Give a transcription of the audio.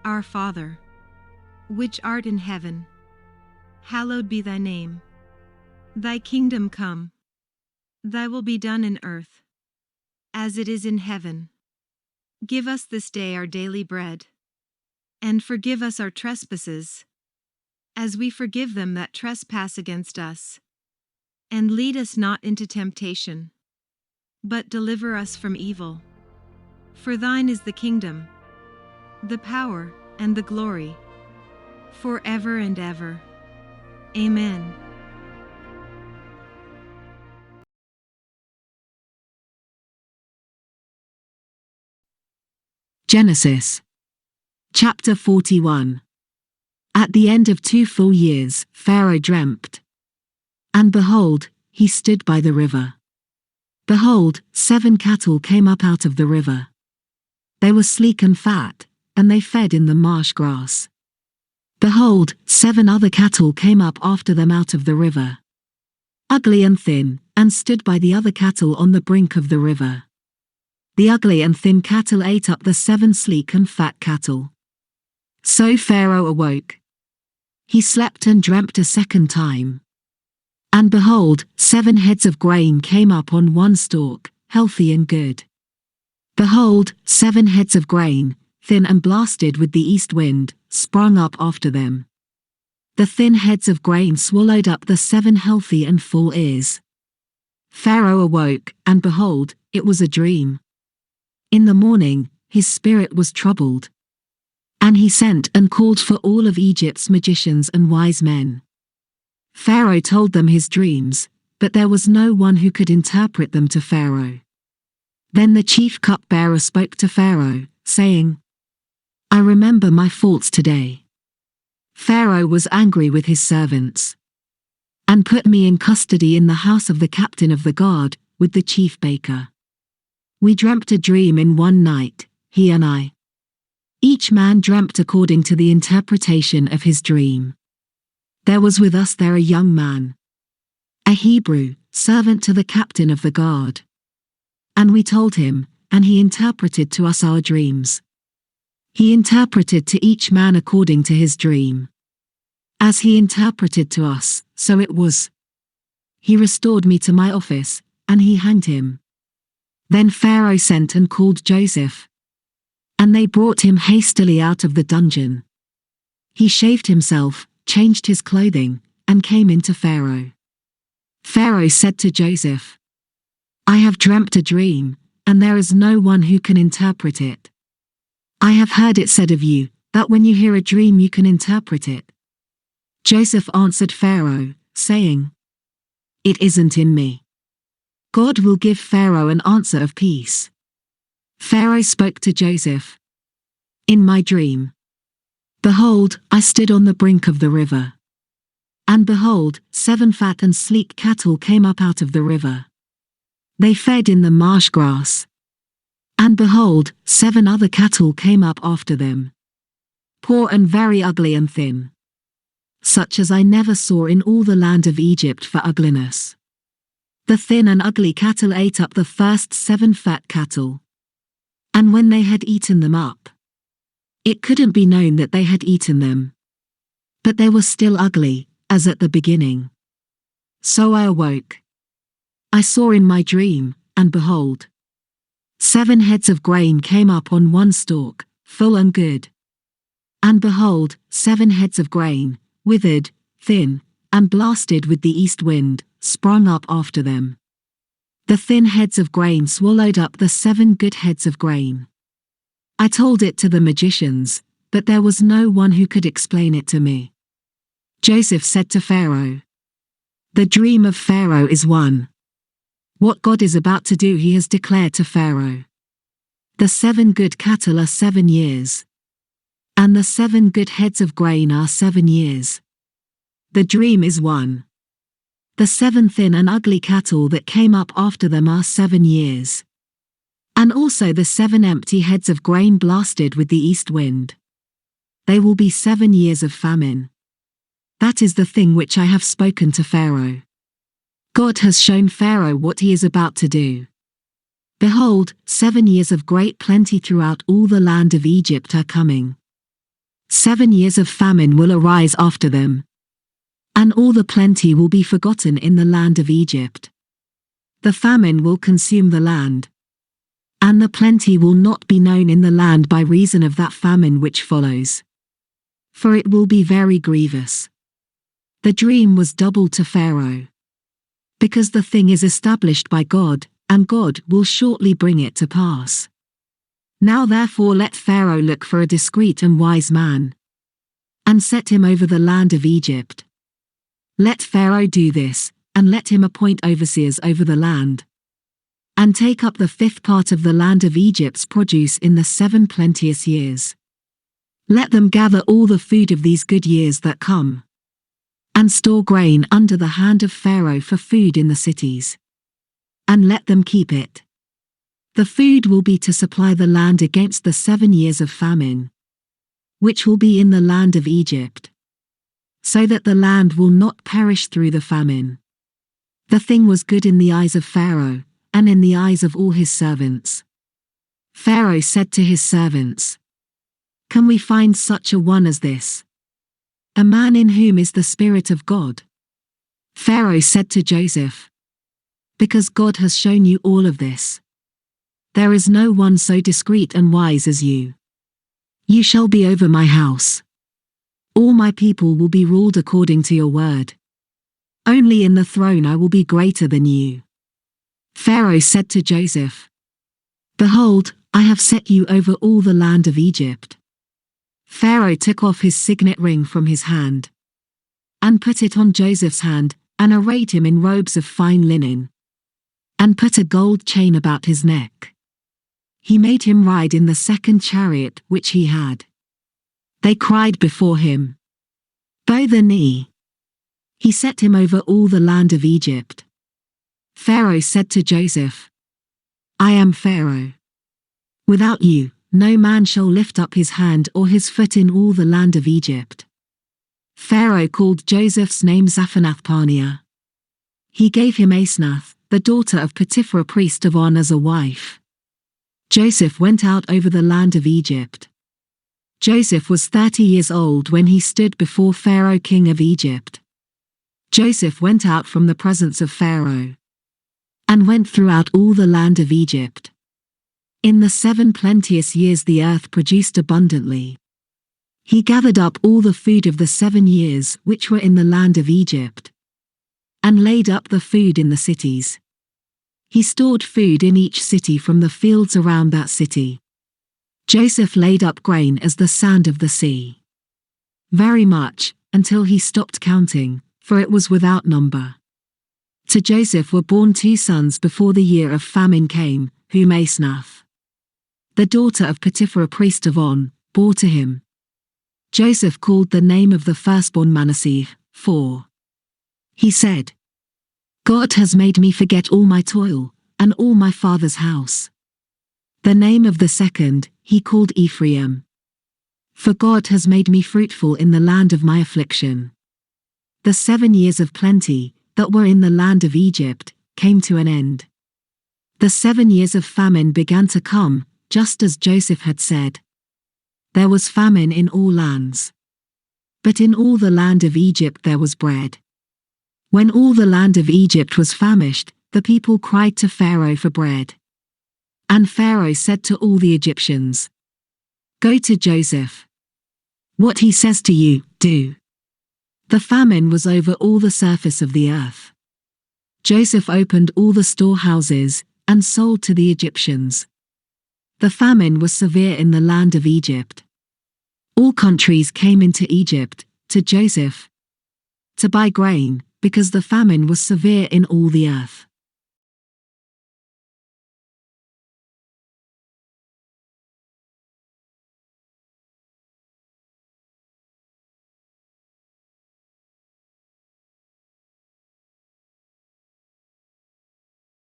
Our Father, which art in heaven, hallowed be thy name. Thy kingdom come. Thy will be done in earth, as it is in heaven. Give us this day our daily bread, and forgive us our trespasses, as we forgive them that trespass against us. And lead us not into temptation, but deliver us from evil. For thine is the kingdom, the power, and the glory, forever and ever. Amen. Genesis chapter 41. At the end of 2 full years, Pharaoh dreamt. And behold, he stood by the river. Behold, 7 cattle came up out of the river. They were sleek and fat, and they fed in the marsh grass. Behold, 7 other cattle came up after them out of the river, ugly and thin, and stood by the other cattle on the brink of the river. The ugly and thin cattle ate up the 7 sleek and fat cattle. So Pharaoh awoke. He slept and dreamt a second time. And behold, 7 heads of grain came up on one stalk, healthy and good. Behold, 7 heads of grain, thin and blasted with the east wind, sprung up after them. The thin heads of grain swallowed up the 7 healthy and full ears. Pharaoh awoke, and behold, it was a dream. In the morning, his spirit was troubled. And he sent and called for all of Egypt's magicians and wise men. Pharaoh told them his dreams, but there was no one who could interpret them to Pharaoh. Then the chief cupbearer spoke to Pharaoh, saying, I remember my faults today. Pharaoh was angry with his servants, and put me in custody in the house of the captain of the guard, with the chief baker. We dreamt a dream in one night, he and I. Each man dreamt according to the interpretation of his dream. There was with us there a young man, a Hebrew, servant to the captain of the guard. And we told him, and he interpreted to us our dreams. He interpreted to each man according to his dream. As he interpreted to us, so it was. He restored me to my office, and he hanged him. Then Pharaoh sent and called Joseph. And they brought him hastily out of the dungeon. He shaved himself, changed his clothing, and came into Pharaoh. Pharaoh said to Joseph, I have dreamt a dream, and there is no one who can interpret it. I have heard it said of you, that when you hear a dream you can interpret it. Joseph answered Pharaoh, saying, It isn't in me. God will give Pharaoh an answer of peace. Pharaoh spoke to Joseph. In my dream, behold, I stood on the brink of the river. And behold, 7 fat and sleek cattle came up out of the river. They fed in the marsh grass. And behold, 7 other cattle came up after them, poor and very ugly and thin, such as I never saw in all the land of Egypt for ugliness. The thin and ugly cattle ate up the first 7 fat cattle. And when they had eaten them up, it couldn't be known that they had eaten them. But they were still ugly, as at the beginning. So I awoke. I saw in my dream, and behold, 7 heads of grain came up on one stalk, full and good. And behold, 7 heads of grain, withered, thin, and blasted with the east wind, sprung up after them. The thin heads of grain swallowed up the 7 good heads of grain. I told it to the magicians, but there was no one who could explain it to me. Joseph said to Pharaoh, The dream of Pharaoh is one. What God is about to do he has declared to Pharaoh. The 7 good cattle are 7 years. And the 7 good heads of grain are 7 years. The dream is one. The 7 thin and ugly cattle that came up after them are 7 years. And also the 7 empty heads of grain blasted with the east wind. They will be 7 years of famine. That is the thing which I have spoken to Pharaoh. God has shown Pharaoh what he is about to do. Behold, 7 years of great plenty throughout all the land of Egypt are coming. 7 years of famine will arise after them, and all the plenty will be forgotten in the land of Egypt. The famine will consume the land, and the plenty will not be known in the land by reason of that famine which follows. For it will be very grievous. The dream was doubled to Pharaoh, because the thing is established by God, and God will shortly bring it to pass. Now therefore let Pharaoh look for a discreet and wise man, and set him over the land of Egypt. Let Pharaoh do this, and let him appoint overseers over the land, and take up the 5th part of the land of Egypt's produce in the 7 plenteous years. Let them gather all the food of these good years that come, and store grain under the hand of Pharaoh for food in the cities, and let them keep it. The food will be to supply the land against the 7 years of famine, which will be in the land of Egypt, so that the land will not perish through the famine. The thing was good in the eyes of Pharaoh, and in the eyes of all his servants. Pharaoh said to his servants, "Can we find such a one as this? A man in whom is the Spirit of God?" Pharaoh said to Joseph, "Because God has shown you all of this, there is no one so discreet and wise as you. You shall be over my house. All my people will be ruled according to your word. Only in the throne I will be greater than you." Pharaoh said to Joseph, "Behold, I have set you over all the land of Egypt." Pharaoh took off his signet ring from his hand, and put it on Joseph's hand, and arrayed him in robes of fine linen, and put a gold chain about his neck. He made him ride in the 2nd chariot which he had. They cried before him, "Bow the knee." He set him over all the land of Egypt. Pharaoh said to Joseph, "I am Pharaoh. Without you, no man shall lift up his hand or his foot in all the land of Egypt." Pharaoh called Joseph's name Zaphanath-Paneah. He gave him Asenath, the daughter of Potiphar priest of On, as a wife. Joseph went out over the land of Egypt. Joseph was 30 years old when he stood before Pharaoh king of Egypt. Joseph went out from the presence of Pharaoh, and went throughout all the land of Egypt. In the 7 plenteous years the earth produced abundantly. He gathered up all the food of the 7 years which were in the land of Egypt, and laid up the food in the cities. He stored food in each city from the fields around that city. Joseph laid up grain as the sand of the sea, very much, until he stopped counting, for it was without number. To Joseph were born 2 sons before the year of famine came, whom Asenath, the daughter of Potiphar priest of On, bore to him. Joseph called the name of the firstborn Manasseh, for he said, "God has made me forget all my toil, and all my father's house." The name of the second he called Ephraim, for God has made me fruitful in the land of my affliction. The 7 years of plenty that were in the land of Egypt came to an end. The 7 years of famine began to come, just as Joseph had said. There was famine in all lands, but in all the land of Egypt there was bread. When all the land of Egypt was famished, the people cried to Pharaoh for bread. And Pharaoh said to all the Egyptians, "Go to Joseph. What he says to you, do." The famine was over all the surface of the earth. Joseph opened all the storehouses, and sold to the Egyptians. The famine was severe in the land of Egypt. All countries came into Egypt, to Joseph, to buy grain, because the famine was severe in all the earth.